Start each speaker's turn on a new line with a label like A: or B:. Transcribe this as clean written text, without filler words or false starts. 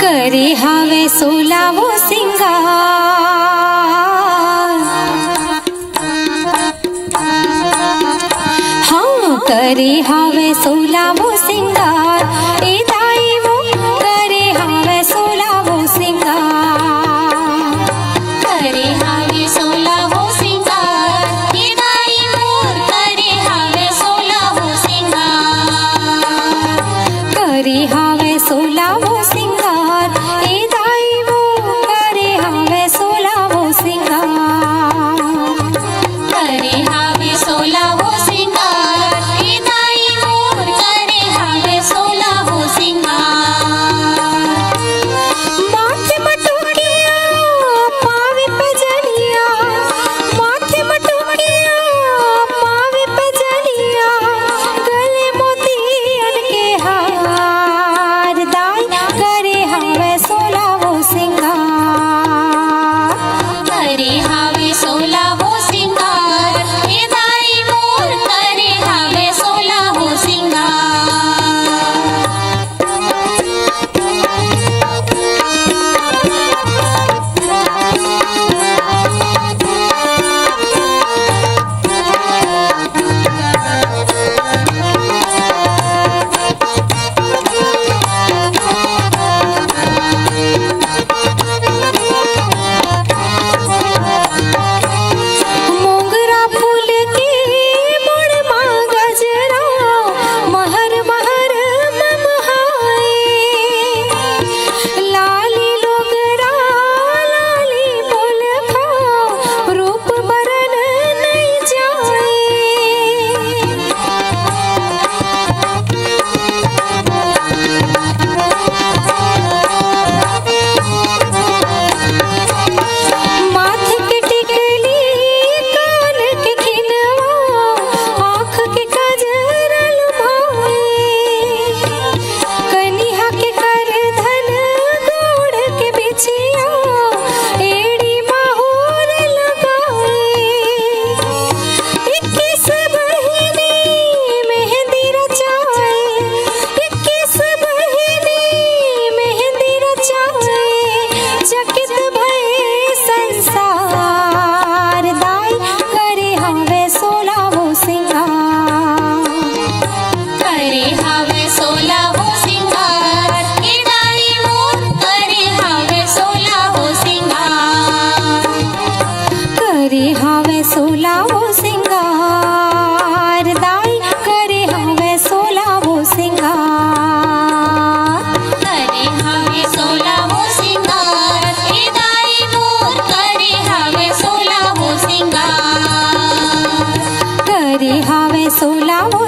A: करे हावे सोलावो सिंगार, हाँ करे हावे सोलावो सिंगार, ए दाई वो करे हावे सोलावो सिंगार, करे हावे सोलावो सिंगार, ए दाई मोर करे हावे सोलावो सिंगार, करे हावे सोलावो सिंगार, ए दाई वो करे हावे सोलावो सिंगार, करे हावे सोलावो सिंगार, ए दाई मोर करे हावे सोलावो सिंगार, माथे मटोकिया पावे पजनिया, माथे मटोकिया पावे पजनिया, गले मोतियन के हार, दाई करे हावे सोलावो सिंगार, करे हावे सोलावो सिंगार, ए दाई मोर करे हावे सोलावो सिंगार, मोगरा फूल के मोड़ माँ गजरा, महर महर ममहाए, लाली लोगरा लाली बोल खाओ, रूप बरन नहीं जाए, माथे के टिकली कान के खिनवा, आँख के काजर लुभाए, कनिहा के कर धन गोड़ के बिछिया, एड़ी माहौर लगाए, 21 बहिनी मेहंदी रचाए, 21 बहिनी मेहंदी रचाए, चकित भये संसार, दाई करे हावे सोलावो सिंगार, करे हावे सोलावो सिंगार, ए दाई मोर करे हावे सोलावो सिंगार, करे हावे सोलावो सिंगार, दाई करे हावे सोलावो सिंगार, करे हावे सोलावो सिंगार, ए दाई मोर करे हावे सोलावो सिंगार, करे हावे सोलावो